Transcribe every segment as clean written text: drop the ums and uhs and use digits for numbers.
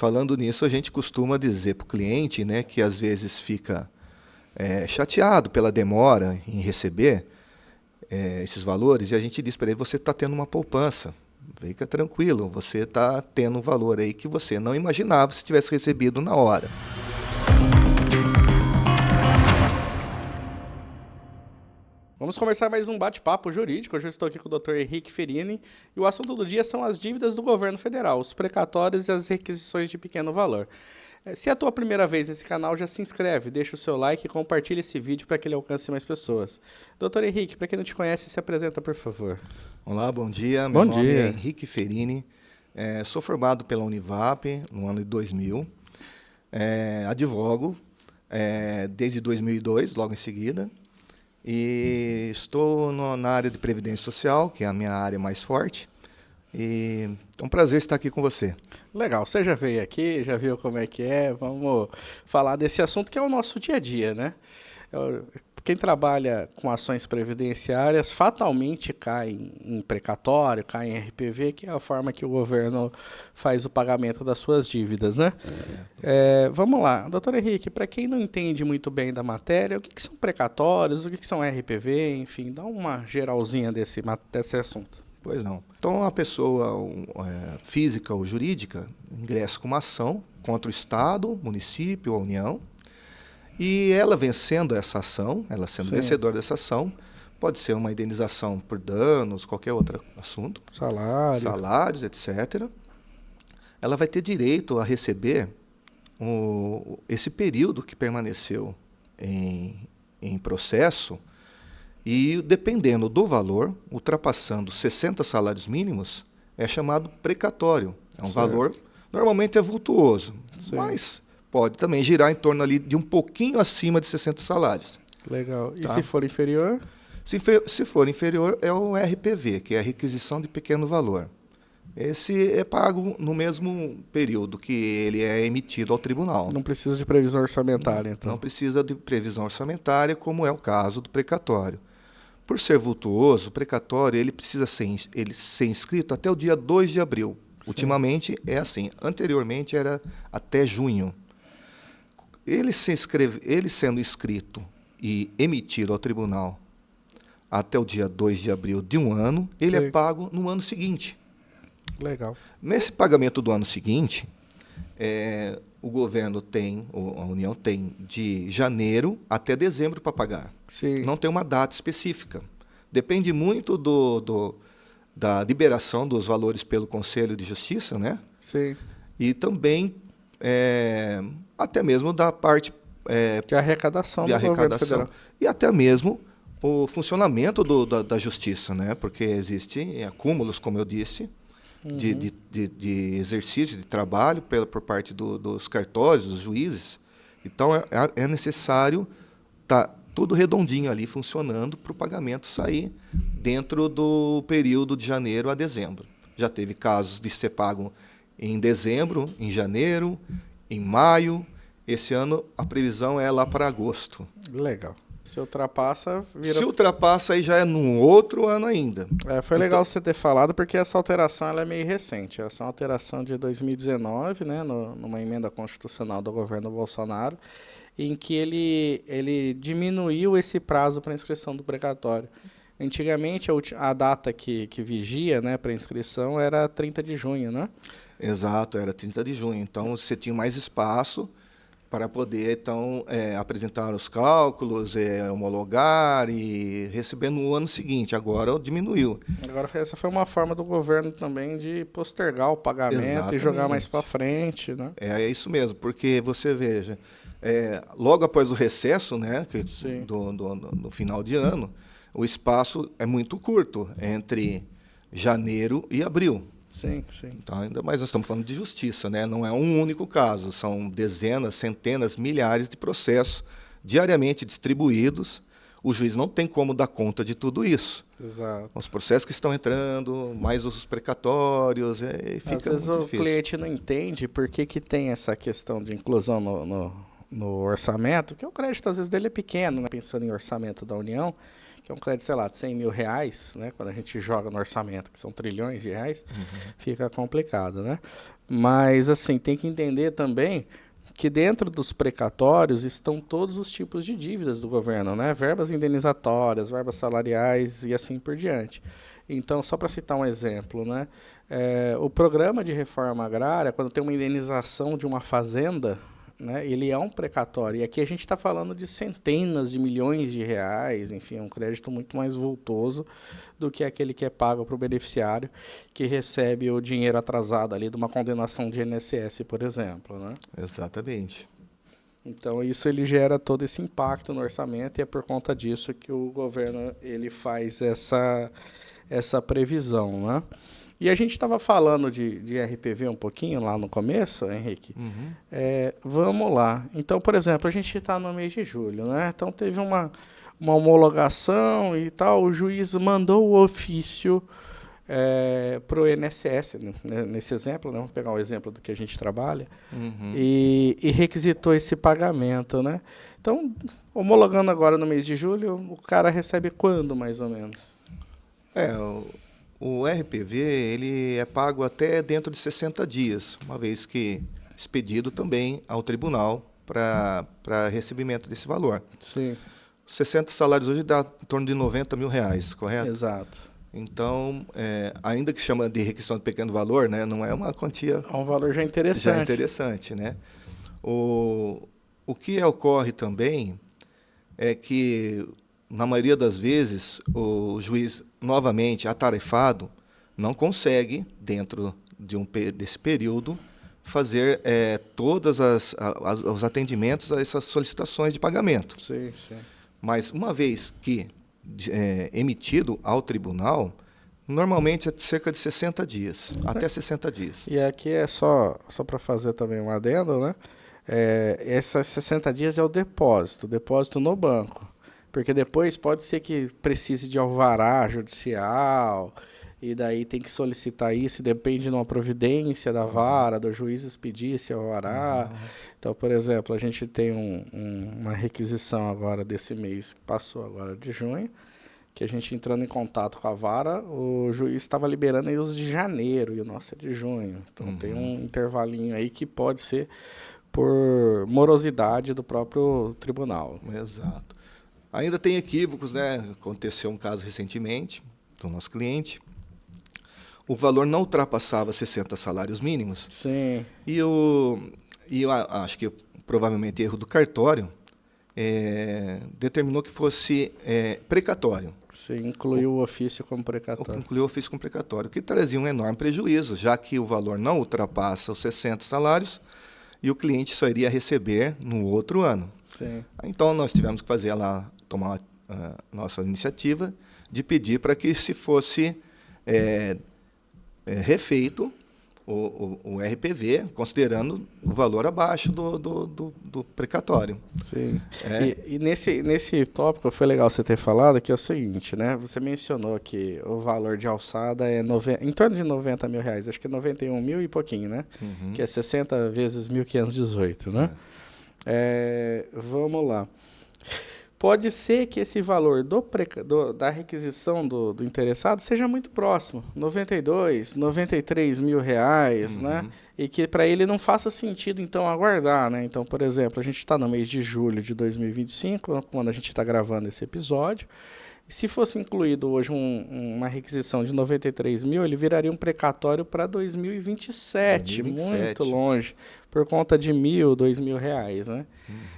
falando nisso, a gente costuma dizer para o cliente, né, que às vezes fica chateado pela demora em receber esses valores, e a gente diz para ele, você está tendo uma poupança, fica tranquilo, você está tendo um valor aí que você não imaginava se tivesse recebido na hora. Vamos começar mais um bate-papo jurídico. Hoje eu estou aqui com o Dr. Henrique Ferini e o assunto do dia são as dívidas do governo federal, os precatórios e as requisições de pequeno valor. Se é a tua primeira vez nesse canal, já se inscreve, deixa o seu like e compartilha esse vídeo para que ele alcance mais pessoas. Dr. Henrique, para quem não te conhece, se apresenta, por favor. Olá, bom dia. Meu nome é Henrique Ferini, sou formado pela Univap no ano de 2000, advogo desde 2002, logo em seguida, e estou na área de Previdência Social, que é a minha área mais forte, e é um prazer estar aqui com você. Legal, você já veio aqui, já viu como é que é, vamos falar desse assunto que é o nosso dia a dia, né? Quem trabalha com ações previdenciárias fatalmente cai em precatório, cai em RPV, que é a forma que o governo faz o pagamento das suas dívidas, né? Vamos lá, doutor Henrique, para quem não entende muito bem da matéria, o que são precatórios, o que são RPV, enfim, dá uma geralzinha desse assunto. Pois não. Então, a pessoa física ou jurídica ingressa com uma ação contra o Estado, município ou União, e ela vencendo essa ação, ela sendo vencedora dessa ação, pode ser uma indenização por danos, qualquer outro assunto, salários, etc. Ela vai ter direito a receber esse período que permaneceu em processo, e dependendo do valor, ultrapassando 60 salários mínimos, é chamado precatório. É um valor, normalmente é vultuoso, mas pode também girar em torno ali de um pouquinho acima de 60 salários. Legal. E se for inferior? Se for inferior, é o RPV, que é a requisição de pequeno valor. Esse é pago no mesmo período que ele é emitido ao tribunal. Não precisa de previsão orçamentária, então? Não precisa de previsão orçamentária, como é o caso do precatório. Por ser vultuoso, o precatório ele precisa ser inscrito até o dia 2 de abril. Ultimamente é assim, anteriormente era até junho. Ele sendo inscrito e emitido ao tribunal até o dia 2 de abril de um ano, ele é pago no ano seguinte. Legal. Nesse pagamento do ano seguinte, o governo a União tem de janeiro até dezembro para pagar. Sim. Não tem uma data específica. Depende muito da liberação dos valores pelo Conselho de Justiça, né? Sim. E também até mesmo da parte de arrecadação do governo federal. E até mesmo o funcionamento da Justiça, né? Porque existem acúmulos, como eu disse, de exercício de trabalho por parte dos cartórios, dos juízes. Então, é necessário estar tudo redondinho ali, funcionando, para o pagamento sair dentro do período de janeiro a dezembro. Já teve casos de ser pago em dezembro, em janeiro, em maio. Esse ano, a previsão é lá para agosto. Legal. Se ultrapassa, vira... Se ultrapassa, aí já é num outro ano ainda. Foi legal você ter falado, porque essa alteração ela é meio recente. Essa é uma alteração de 2019, né, numa emenda constitucional do governo Bolsonaro, em que ele diminuiu esse prazo para inscrição do precatório. Antigamente, a data que vigia, né, para inscrição era 30 de junho, né? Exato, era 30 de junho. Então, você tinha mais espaço para poder, então, apresentar os cálculos, homologar e receber no ano seguinte. Agora diminuiu. Agora, essa foi uma forma do governo também de postergar o pagamento e jogar mais para frente, né? É isso mesmo, porque você veja, logo após o recesso, né, do final de ano, o espaço é muito curto entre janeiro e abril. Sim, sim. Então, ainda mais nós estamos falando de justiça, né? Não é um único caso, são dezenas, centenas, milhares de processos diariamente distribuídos. O juiz não tem como dar conta de tudo isso. Exato. Os processos que estão entrando, mais os precatórios, fica muito difícil. Às vezes o cliente não entende por que tem essa questão de inclusão no orçamento, que o crédito às vezes dele é pequeno, né? Pensando em orçamento da União, que é um crédito, sei lá, de 100 mil reais, né? Quando a gente joga no orçamento, que são trilhões de reais, fica complicado, né? Mas, assim, tem que entender também que dentro dos precatórios estão todos os tipos de dívidas do governo, né? Verbas indenizatórias, verbas salariais e assim por diante. Então, só para citar um exemplo, né? O programa de reforma agrária, quando tem uma indenização de uma fazenda, né, ele é um precatório. E aqui a gente está falando de centenas de milhões de reais, enfim, é um crédito muito mais vultoso do que aquele que é pago para o beneficiário que recebe o dinheiro atrasado ali de uma condenação de INSS, por exemplo, né? Exatamente. Então, isso ele gera todo esse impacto no orçamento e é por conta disso que o governo ele faz essa previsão, né? E a gente estava falando de RPV um pouquinho lá no começo, Henrique. Vamos lá. Então, por exemplo, a gente está no mês de julho, né? Então, teve uma homologação e tal. O juiz mandou o ofício para o INSS, né? Nesse exemplo, né? Vamos pegar o exemplo do que a gente trabalha. E requisitou esse pagamento, né? Então, homologando agora no mês de julho, o cara recebe quando, mais ou menos? O RPV ele é pago até dentro de 60 dias, uma vez que expedido também ao tribunal para recebimento desse valor. Sim. 60 salários hoje dá em torno de 90 mil reais, correto? Exato. Então, ainda que chama de requisição de pequeno valor, né, não é uma quantia... É um valor já interessante. Já interessante, né? O que ocorre também é que, na maioria das vezes, o juiz, novamente atarefado, não consegue, dentro desse período, fazer todos os atendimentos a essas solicitações de pagamento. Sim, sim. Mas, uma vez que emitido ao tribunal, normalmente é cerca de 60 dias, até 60 dias. E aqui é só para fazer também um adendo, né? Esses 60 dias é o depósito no banco. Porque depois pode ser que precise de alvará judicial, e daí tem que solicitar isso, e depende de uma providência da vara, do juiz expedir esse alvará. Então, por exemplo, a gente tem uma requisição agora desse mês, que passou agora de junho, que a gente entrando em contato com a vara, o juiz estava liberando aí os de janeiro, e o nosso é de junho. Então, tem um intervalinho aí que pode ser por morosidade do próprio tribunal. Exato. Ainda tem equívocos, né? Aconteceu um caso recentemente do nosso cliente. O valor não ultrapassava 60 salários mínimos. Sim. E eu acho que provavelmente erro do cartório determinou que fosse precatório. Sim, incluiu o ofício como precatório. Incluiu o ofício como precatório, o que trazia um enorme prejuízo, já que o valor não ultrapassa os 60 salários e o cliente só iria receber no outro ano. Sim. Então, nós tivemos que tomar a nossa iniciativa de pedir para que se fosse refeito o RPV, considerando o valor abaixo do precatório. Sim. E nesse tópico foi legal você ter falado que é o seguinte, né? Você mencionou que o valor de alçada é em torno de 90 mil reais, acho que é 91 mil e pouquinho, né? Que é 60 vezes 1.518, né? Vamos lá. Pode ser que esse valor da requisição do interessado seja muito próximo, 92, 93 mil reais, né? E que para ele não faça sentido, então, aguardar, né? Então, por exemplo, a gente está no mês de julho de 2025, quando a gente está gravando esse episódio. Se fosse incluído hoje uma requisição de 93 mil, ele viraria um precatório para 2027, muito longe, por conta de R$ 2.000 reais, né?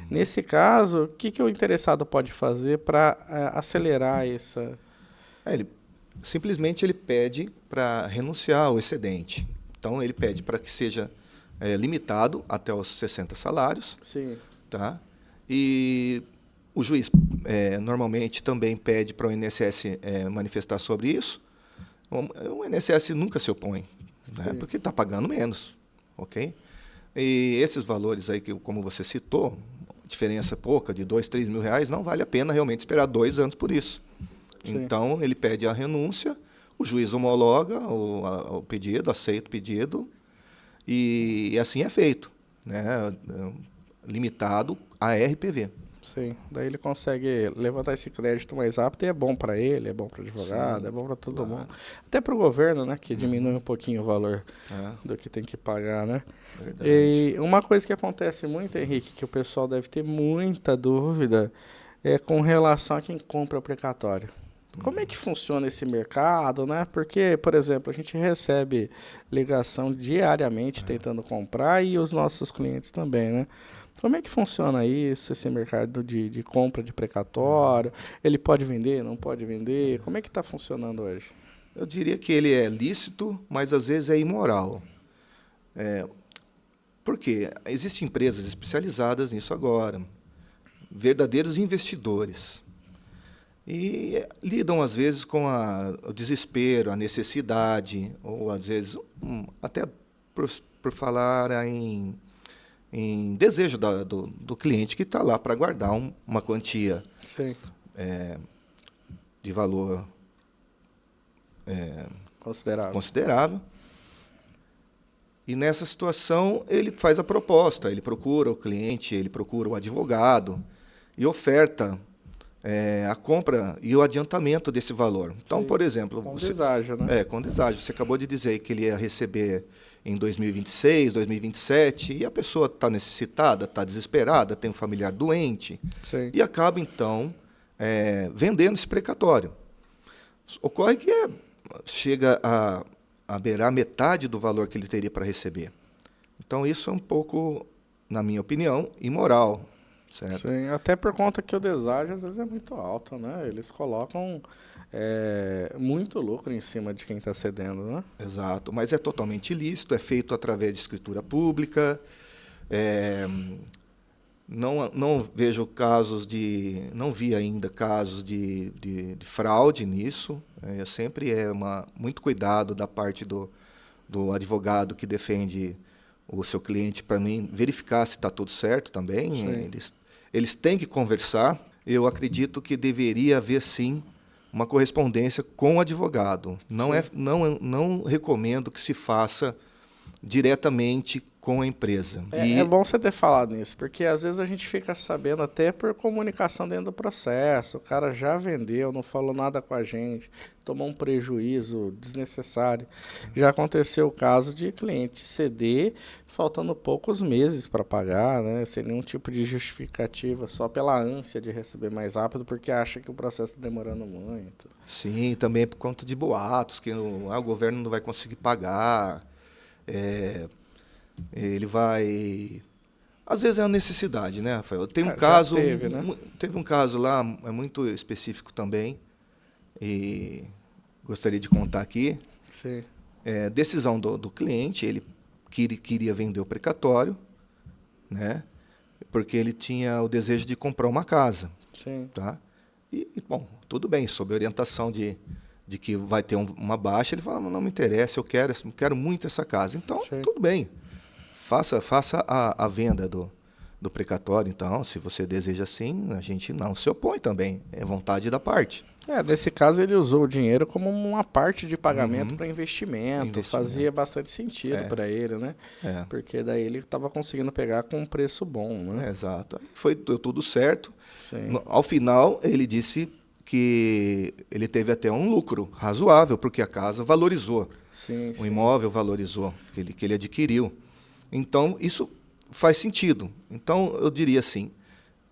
Nesse caso, o que o interessado pode fazer para acelerar essa... Simplesmente ele pede para renunciar ao excedente. Então, ele pede para que seja limitado até os 60 salários. Sim. Tá? E o juiz normalmente também pede para o INSS manifestar sobre isso. O INSS nunca se opõe, né? Porque está pagando menos, ok? E esses valores aí, que, como você citou, diferença pouca, de 2, 3 mil reais, não vale a pena realmente esperar 2 anos por isso. Sim. Então, ele pede a renúncia, o juiz homologa o pedido, aceita o pedido, e assim é feito, né? Limitado a RPV. Sim, daí ele consegue levantar esse crédito mais rápido e é bom para ele, é bom para o advogado, Sim, é bom para todo claro. mundo. Até para o governo, né, que diminui Uhum. um pouquinho o valor É, do que tem que pagar, né? verdade. E uma coisa que acontece muito, Henrique, que o pessoal deve ter muita dúvida, é com relação a quem compra o precatório. Como é que funciona esse mercado, né? Porque, por exemplo, a gente recebe ligação diariamente tentando comprar e os nossos clientes também, né? Como é que funciona isso, esse mercado de compra de precatório? Ele pode vender, não pode vender? Como é que está funcionando hoje? Eu diria que ele é lícito, mas às vezes é imoral. Por quê? Existem empresas especializadas nisso agora, verdadeiros investidores. E lidam, às vezes, com o desespero, a necessidade, ou, às vezes, até por falar em desejo do cliente que está lá para guardar uma quantia Sim, de valor considerável. considerável. E nessa situação ele faz a proposta, ele procura o cliente, ele procura o advogado e oferta a compra e o adiantamento desse valor. Então, Sim, por exemplo, com deságio, né? com deságio, você acabou de dizer que ele ia receber em 2026, 2027, e a pessoa está necessitada, está desesperada, tem um familiar doente, Sim, e acaba, então, vendendo esse precatório. Ocorre que chega a beirar metade do valor que ele teria para receber. Então, isso é um pouco, na minha opinião, imoral, certo? sim. Até por conta que o deságio às vezes é muito alto, né? Eles colocam muito lucro em cima de quem está cedendo, né? Exato, mas é totalmente ilícito, é feito através de escritura pública. Não vejo casos não vi ainda casos de fraude nisso. Sempre muito cuidado da parte do advogado que defende o seu cliente para mim verificar se está tudo certo também. Sim. Eles têm que conversar. Eu acredito que deveria haver sim uma correspondência com o advogado. Sim. Não recomendo que se faça diretamente com a empresa. É bom você ter falado nisso, porque às vezes a gente fica sabendo até por comunicação dentro do processo. O cara já vendeu, não falou nada com a gente, tomou um prejuízo desnecessário. Já aconteceu o caso de cliente ceder faltando poucos meses para pagar, né? Sem nenhum tipo de justificativa, só pela ânsia de receber mais rápido, porque acha que o processo está demorando muito. Sim, também por conta de boatos, que o governo não vai conseguir pagar. Ele vai. Às vezes é uma necessidade, né, Rafael? Tem um Já caso. teve, né? Teve um caso lá, é muito específico também, e gostaria de contar aqui. Sim, Decisão do cliente, ele queria vender o precatório, né? Porque ele tinha o desejo de comprar uma casa. sim, Tá? Bom, tudo bem, sob orientação de que vai ter uma baixa, ele fala, não me interessa, eu quero muito essa casa. Então, sim. tudo bem, faça a venda do precatório. Então, se você deseja assim, a gente não se opõe também, é vontade da parte. Nesse caso ele usou o dinheiro como uma parte de pagamento para investimento. Investimento. Fazia bastante sentido para ele, né? Porque daí ele estava conseguindo pegar com um preço bom, né? Exato. Deu tudo certo. Sim. Ao final, ele disse que ele teve até um lucro razoável, porque a casa valorizou. Sim, O imóvel valorizou, que ele adquiriu. Então, isso faz sentido. Então, eu diria assim,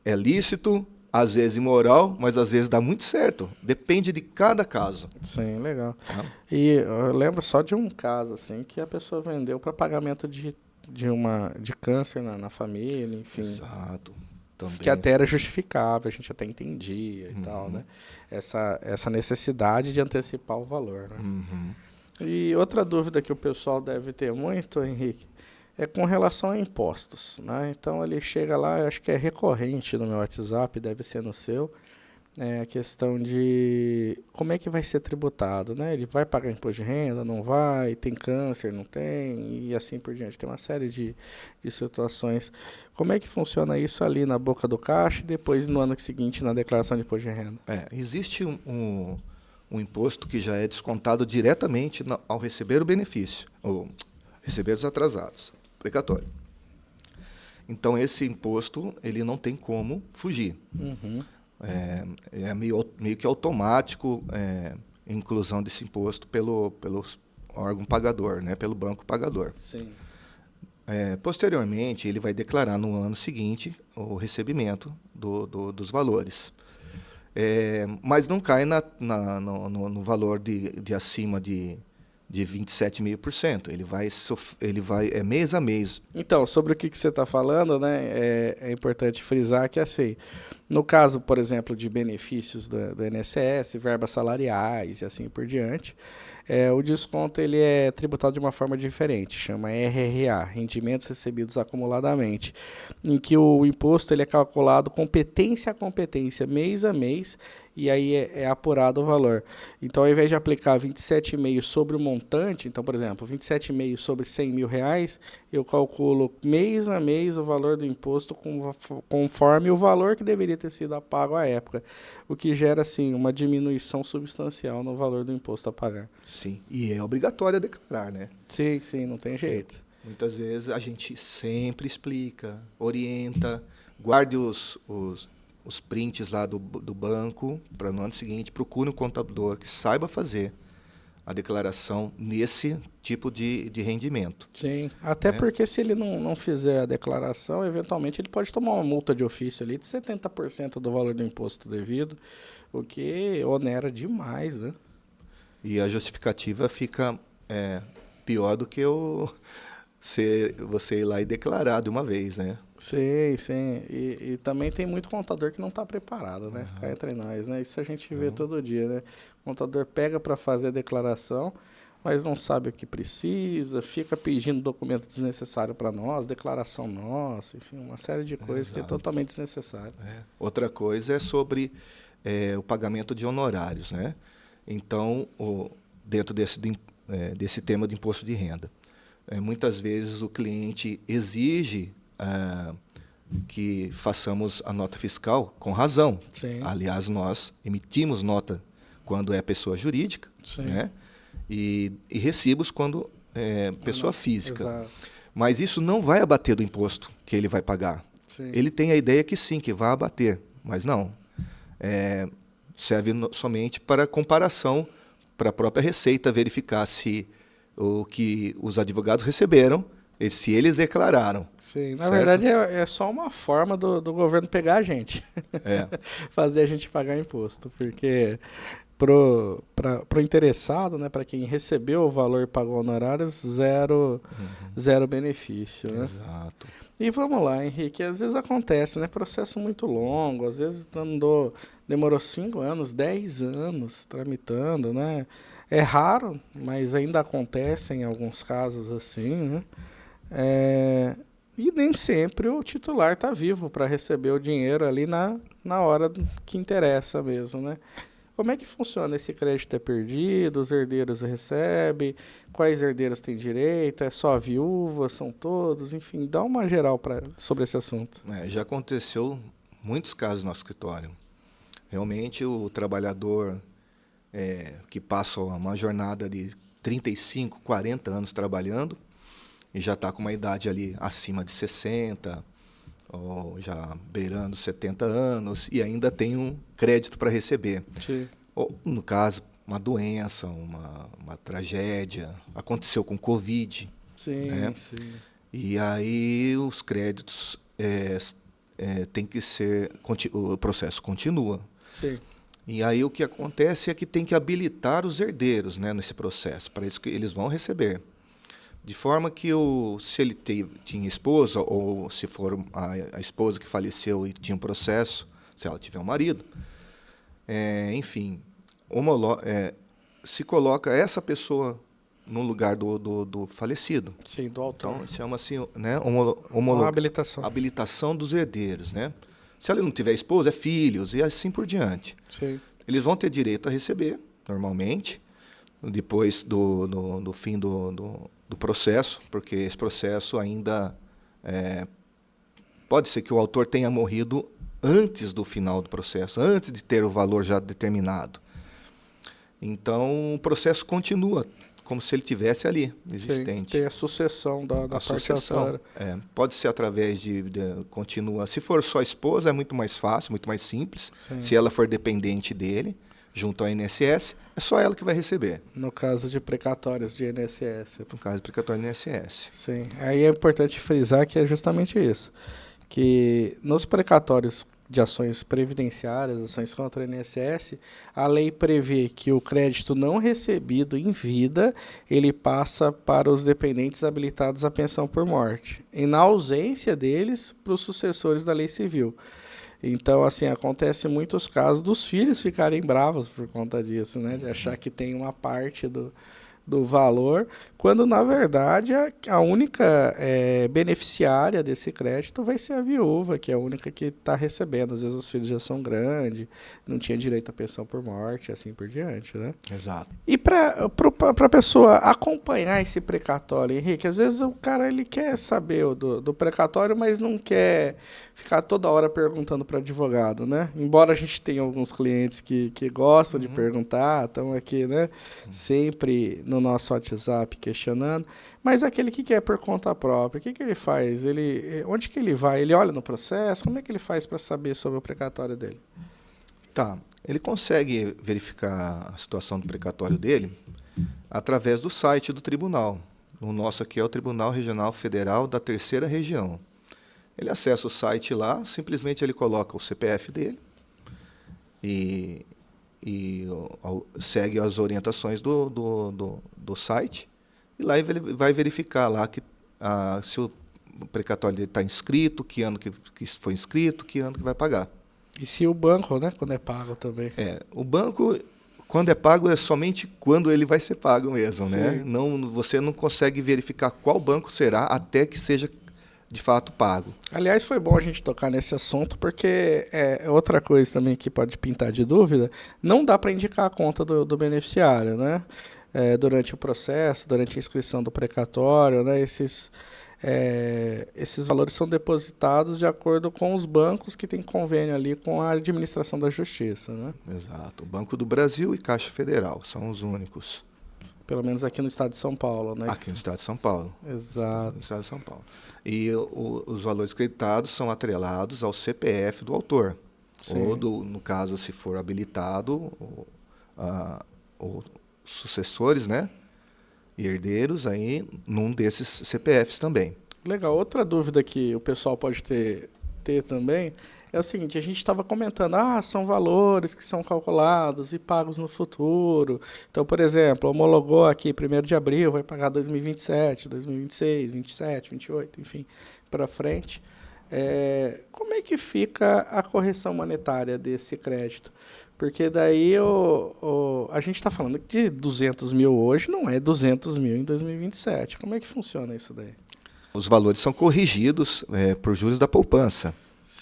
é lícito, às vezes imoral, mas às vezes dá muito certo. Depende de cada caso. Sim, legal. Tá? E eu lembro só de um caso, assim, que a pessoa vendeu para pagamento de câncer na família, enfim. Exato. Também. Que até era justificável, a gente até entendia e tal, né? Essa necessidade de antecipar o valor, né? E outra dúvida que o pessoal deve ter muito, Henrique, é com relação a impostos, né? Então ele chega lá, acho que é recorrente no meu WhatsApp, deve ser no seu, a questão de como é que vai ser tributado, né? Ele vai pagar imposto de renda, não vai, tem câncer, não tem, e assim por diante. Tem uma série de situações. Como é que funciona isso ali na boca do caixa e depois no ano seguinte na declaração de imposto de renda? Existe um imposto que já é descontado diretamente ao receber o benefício, ou receber os atrasados, precatório. Então, esse imposto ele não tem como fugir. Uhum. É meio que automático a inclusão desse imposto pelo órgão pagador, né? Pelo banco pagador. Sim. Posteriormente, ele vai declarar no ano seguinte o recebimento dos valores. Mas não cai no valor de acima de 27,5%. Ele vai mês a mês. Então, sobre o que você está falando, né, é importante frisar que, assim, no caso, por exemplo, de benefícios do INSS, verbas salariais e assim por diante, o desconto ele é tributado de uma forma diferente, chama RRA, Rendimentos Recebidos Acumuladamente, em que o imposto ele é calculado competência a competência, mês a mês, e aí é apurado o valor. Então, ao invés de aplicar 27,5 sobre o montante, então, por exemplo, 27,5 sobre 100 mil reais, eu calculo mês a mês o valor do imposto conforme o valor que deveria ter sido pago à época, o que gera, assim, uma diminuição substancial no valor do imposto a pagar. Sim, e é obrigatório declarar, né? Sim, não tem jeito. Muitas vezes a gente sempre explica, orienta, guarde os prints lá do banco para no ano seguinte, procure um contador que saiba fazer a declaração nesse tipo de rendimento. Sim, até porque se ele não fizer a declaração, eventualmente ele pode tomar uma multa de ofício ali de 70% do valor do imposto devido, o que onera demais, né? E a justificativa fica pior do que você ir lá e declarar de uma vez, né? Sim. E também tem muito contador que não está preparado, né? Cá entre nós, né? Isso a gente vê todo dia, né? O contador pega para fazer a declaração, mas não sabe o que precisa, fica pedindo documento desnecessário para nós, declaração nossa, enfim, uma série de coisas que é totalmente desnecessário. Outra coisa é sobre o pagamento de honorários, né? Então, dentro desse tema de imposto de renda, muitas vezes o cliente exige que façamos a nota fiscal com razão. Sim. Aliás, nós emitimos nota quando é pessoa jurídica, né? E recibos quando é pessoa física. Exato. Mas isso não vai abater do imposto que ele vai pagar. Sim. Ele tem a ideia que sim, que vai abater, mas não. Serve somente para comparação, para a própria Receita verificar se o que os advogados receberam, se eles declararam. Sim, na certo? verdade é só uma forma do governo pegar a gente. Fazer a gente pagar imposto, porque pro interessado, né, para quem recebeu o valor e pagou honorários, zero benefício, né? Exato. E vamos lá, Henrique, às vezes acontece, né, processo muito longo, às vezes demorou 5 anos, 10 anos tramitando, né? É raro, mas ainda acontece em alguns casos assim, né? E nem sempre o titular está vivo para receber o dinheiro ali na hora que interessa mesmo, né? Como é que funciona? Esse crédito é perdido, os herdeiros recebem, quais herdeiros têm direito, é só a viúva, são todos, enfim, dá uma geral sobre esse assunto. Já aconteceu muitos casos no nosso escritório. Realmente o trabalhador que passa uma jornada de 35, 40 anos trabalhando, e já está com uma idade ali acima de 60, ou já beirando 70 anos, e ainda tem um crédito para receber. Sim. Ou, no caso, uma doença, uma tragédia, aconteceu com Covid. Sim, né? sim. E aí os créditos tem que ser... O processo continua. Sim. E aí o que acontece é que tem que habilitar os herdeiros, né, nesse processo, para isso que eles vão receber. De forma que se ele tinha esposa, ou se for a esposa que faleceu e tinha um processo, se ela tiver um marido, enfim, se coloca essa pessoa no lugar do falecido. Sim, do autor. Então, chama-se, né, Uma habilitação. habilitação dos herdeiros, né? Se ela não tiver esposa, é filhos, e assim por diante. Sim. Eles vão ter direito a receber, normalmente, depois do fim do processo, porque esse processo ainda... pode ser que o autor tenha morrido antes do final do processo, antes de ter o valor já determinado. Então, o processo continua como se ele tivesse ali, existente. Sim, tem a sucessão da parte alçada. Pode ser através continua. Se for só a esposa, é muito mais fácil, muito mais simples. Sim. Se ela for dependente dele, junto ao INSS, é só ela que vai receber. No caso de precatórios de INSS. No caso de precatório de INSS. Sim. Aí é importante frisar que é justamente isso. Que nos precatórios de ações previdenciárias, ações contra o INSS, a lei prevê que o crédito não recebido em vida, ele passa para os dependentes habilitados à pensão por morte. E na ausência deles, para os sucessores da lei civil. Então, assim, acontece muitos casos dos filhos ficarem bravos por conta disso, né? De achar que tem uma parte do valor, quando, na verdade, a única beneficiária desse crédito vai ser a viúva, que é a única que está recebendo. Às vezes os filhos já são grandes, não tinha direito à pensão por morte, assim por diante, né? Exato. E para a pessoa acompanhar esse precatório, Henrique, às vezes o cara ele quer saber do precatório, mas não quer ficar toda hora perguntando para advogado, né? Embora a gente tenha alguns clientes que gostam de perguntar, estão aqui, né? Sempre no nosso WhatsApp questionando, mas aquele que quer por conta própria, o que ele faz? Onde que ele vai? Ele olha no processo? Como é que ele faz para saber sobre o precatório dele? Tá. Ele consegue verificar a situação do precatório dele através do site do tribunal. O nosso aqui é o Tribunal Regional Federal da Terceira Região. Ele acessa o site lá, simplesmente ele coloca o CPF dele e segue as orientações do site, e lá ele vai verificar lá se o precatório está inscrito, que ano que foi inscrito, que ano que vai pagar. E se o banco, né, quando é pago também? O banco, quando é pago, é somente quando ele vai ser pago mesmo, né? Sim. Não, você não consegue verificar qual banco será até que seja de fato pago. Aliás, foi bom a gente tocar nesse assunto, porque outra coisa também que pode pintar de dúvida, não dá para indicar a conta do beneficiário, né? Durante o processo, durante a inscrição do precatório, né? Esses valores são depositados de acordo com os bancos que têm convênio ali com a administração da justiça, né? Exato. O Banco do Brasil e Caixa Federal são os únicos. Pelo menos aqui no estado de São Paulo, né? Aqui no estado de São Paulo. Exato. No estado de São Paulo. E os valores creditados são atrelados ao CPF do autor. Sim. Ou, no caso, se for habilitado, os sucessores, né? E herdeiros aí num desses CPFs também. Legal. Outra dúvida que o pessoal pode ter também é o seguinte: a gente estava comentando, são valores que são calculados e pagos no futuro. Então, por exemplo, homologou aqui 1º de abril, vai pagar 2027, 2026, 27, 28, enfim, para frente. Como é que fica a correção monetária desse crédito? Porque daí a gente está falando que de 200 mil hoje não é 200 mil em 2027. Como é que funciona isso daí? Os valores são corrigidos por juros da poupança.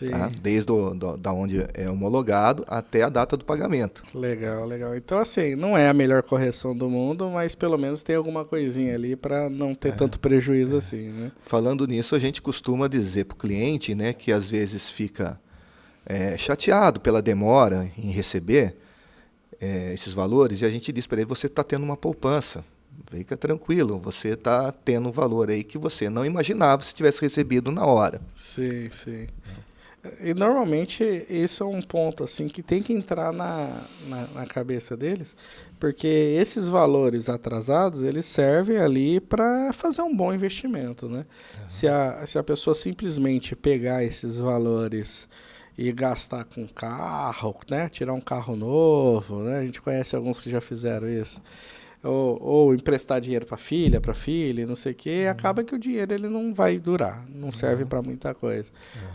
Tá? Desde da onde é homologado até a data do pagamento. Legal, legal. Então, assim, não é a melhor correção do mundo, mas pelo menos tem alguma coisinha ali para não ter tanto prejuízo assim, né? Falando nisso, a gente costuma dizer para o cliente, né, que às vezes fica chateado pela demora em receber esses valores, e a gente diz para ele: você está tendo uma poupança, fica tranquilo, você está tendo um valor aí que você não imaginava se tivesse recebido na hora. Sim, sim. E normalmente isso é um ponto assim que tem que entrar na cabeça deles, porque esses valores atrasados, eles servem ali para fazer um bom investimento, né? Uhum. Se a pessoa simplesmente pegar esses valores e gastar com carro, né? Tirar um carro novo, né? A gente conhece alguns que já fizeram isso. Ou emprestar dinheiro para filha, não sei o quê, acaba que o dinheiro ele não vai durar, não serve para muita coisa.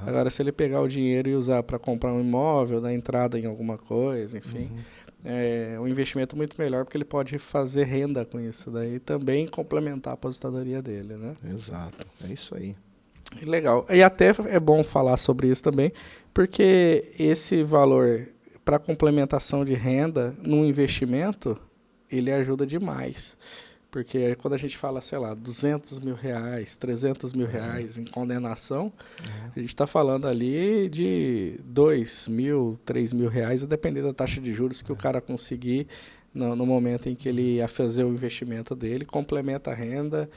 Agora, se ele pegar o dinheiro e usar para comprar um imóvel, dar entrada em alguma coisa, enfim, é um investimento muito melhor, porque ele pode fazer renda com isso daí e também complementar a aposentadoria dele, né? Exato, é isso aí. Legal. E até é bom falar sobre isso também, porque esse valor para complementação de renda num investimento, ele ajuda demais, porque quando a gente fala, sei lá, 200 mil reais, 300 mil reais em condenação, a gente está falando ali de 2 mil, 3 mil reais, a depender da taxa de juros que o cara conseguir no momento em que ele ia fazer o investimento dele, complementa a renda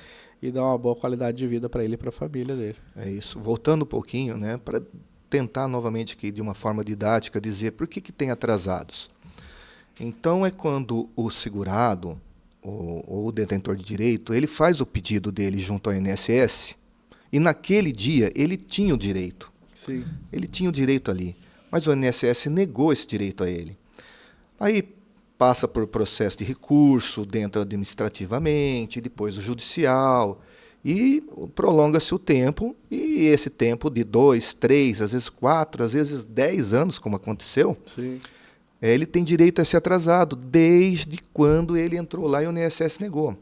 e dá uma boa qualidade de vida para ele e para a família dele. É isso. Voltando um pouquinho, né, para tentar novamente aqui de uma forma didática dizer por que tem atrasados. Então é quando o segurado ou o detentor de direito, ele faz o pedido dele junto ao INSS e naquele dia ele tinha o direito. Sim. Ele tinha o direito ali, mas o INSS negou esse direito a ele. Aí passa por processo de recurso, dentro administrativamente, depois o judicial, e prolonga-se o tempo, e esse tempo de 2, 3, às vezes 4, às vezes 10 anos, como aconteceu, Sim. ele tem direito a ser atrasado, desde quando ele entrou lá e o INSS negou.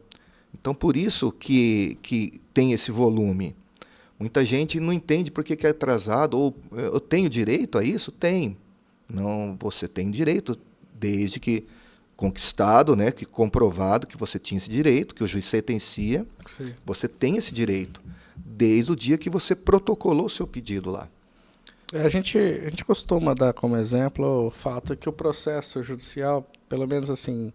Então, por isso que tem esse volume. Muita gente não entende por que é atrasado, ou eu tenho direito a isso? Tem. Não, você tem direito, desde que conquistado, né, que comprovado que você tinha esse direito, que o juiz sentencia, Sim. você tem esse direito, desde o dia que você protocolou o seu pedido lá. A gente costuma dar como exemplo o fato que o processo judicial, pelo menos assim,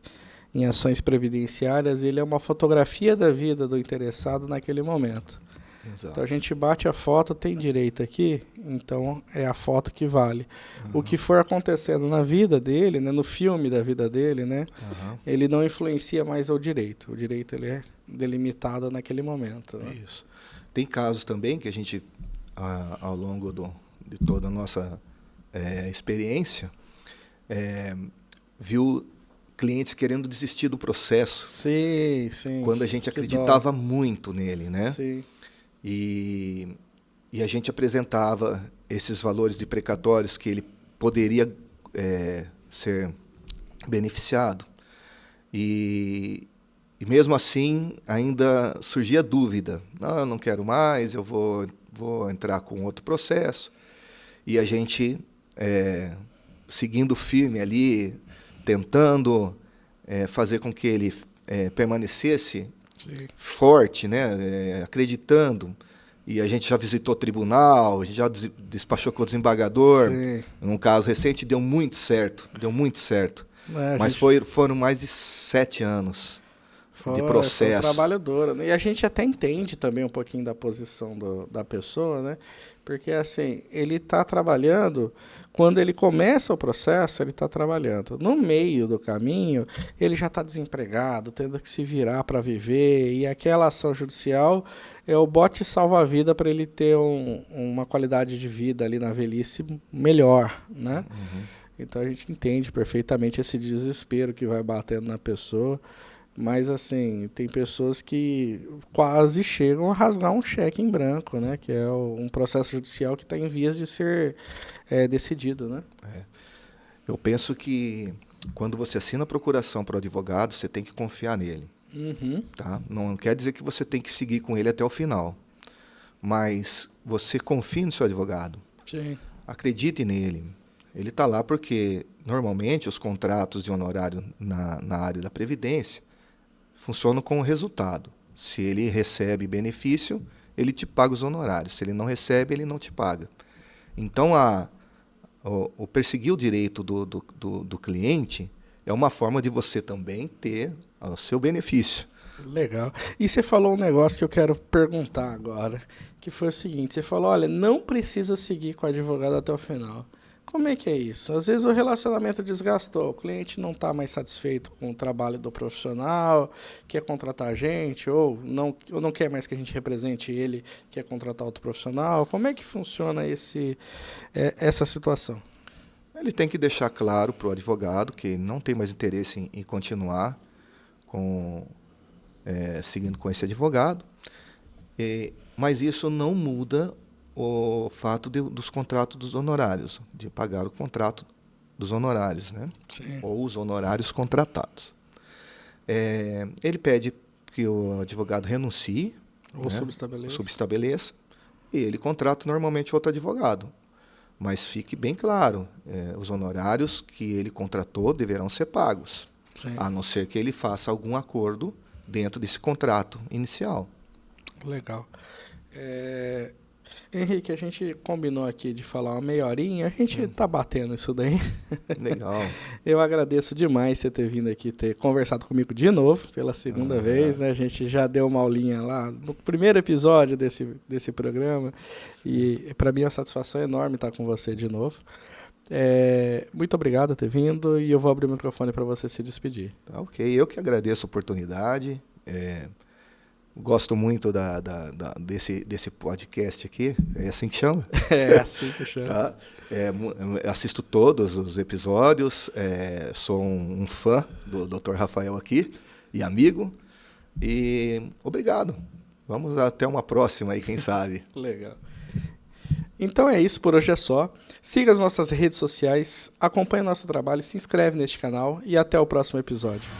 em ações previdenciárias, ele é uma fotografia da vida do interessado naquele momento. Exato. Então a gente bate a foto, tem direito aqui, então é a foto que vale. O que for acontecendo na vida dele, né, no filme da vida dele, né, ele não influencia mais o direito. O direito ele é delimitado naquele momento. Né? Isso. Tem casos também que a gente, ao longo de toda a nossa experiência, viu clientes querendo desistir do processo. Sim, sim. Quando a gente acreditava muito nele, né? Sim. E a gente apresentava esses valores de precatórios que ele poderia ser beneficiado. E mesmo assim, ainda surgia dúvida. Não, eu não quero mais, eu vou entrar com outro processo. E a gente, seguindo firme ali, tentando fazer com que ele permanecesse Sim. forte, né, acreditando. E a gente já visitou o tribunal, a gente já despachou com o desembargador. Sim. Um caso recente deu muito certo. Mas foram mais de 7 anos de processo. Foi um trabalho duro, né? E a gente até entende também um pouquinho da posição da pessoa, né? Porque assim, ele está trabalhando, quando ele começa o processo, ele está trabalhando. No meio do caminho, ele já está desempregado, tendo que se virar para viver, e aquela ação judicial é o bote salva-vida para ele ter uma qualidade de vida ali na velhice melhor, né? Então a gente entende perfeitamente esse desespero que vai batendo na pessoa. Mas, assim, tem pessoas que quase chegam a rasgar um cheque em branco, né? Que é um processo judicial que está em vias de ser decidido, né? Eu penso que quando você assina a procuração para o advogado, você tem que confiar nele. Tá? Não quer dizer que você tem que seguir com ele até o final. Mas você confie no seu advogado. Sim. Acredite nele. Ele está lá porque, normalmente, os contratos de honorário na área da Previdência funcionam com o resultado. Se ele recebe benefício, ele te paga os honorários. Se ele não recebe, ele não te paga. Então, o perseguir o direito do cliente é uma forma de você também ter o seu benefício. Legal. E você falou um negócio que eu quero perguntar agora, que foi o seguinte, você falou, olha, não precisa seguir com o advogado até o final. Como é que é isso? Às vezes o relacionamento desgastou, o cliente não está mais satisfeito com o trabalho do profissional, quer contratar a gente, ou não quer mais que a gente represente ele, quer contratar outro profissional. Como é que funciona essa situação? Ele tem que deixar claro para o advogado que não tem mais interesse em continuar seguindo com esse advogado, mas isso não muda o fato dos contratos dos honorários, de pagar o contrato dos honorários, né? Sim. Ou os honorários contratados. Ele pede que o advogado renuncie, Ou subestabeleça, e ele contrata normalmente outro advogado. Mas fique bem claro, os honorários que ele contratou deverão ser pagos, Sim. a não ser que ele faça algum acordo dentro desse contrato inicial. Legal. Henrique, a gente combinou aqui de falar uma meia horinha, a gente tá batendo isso daí. Legal. Eu agradeço demais você ter vindo aqui, ter conversado comigo de novo, pela segunda vez, né? A gente já deu uma aulinha lá no primeiro episódio desse programa. E para mim é uma satisfação enorme estar com você de novo. Muito obrigado por ter vindo e eu vou abrir o microfone para você se despedir. Ok, eu que agradeço a oportunidade. Gosto muito desse podcast aqui, é assim que chama? É assim que chama. Tá? Assisto todos os episódios, sou um fã do Dr. Rafael aqui e amigo. E obrigado. Vamos até uma próxima aí, quem sabe. Legal. Então é isso, por hoje é só. Siga as nossas redes sociais, acompanhe nosso trabalho, se inscreve neste canal e até o próximo episódio.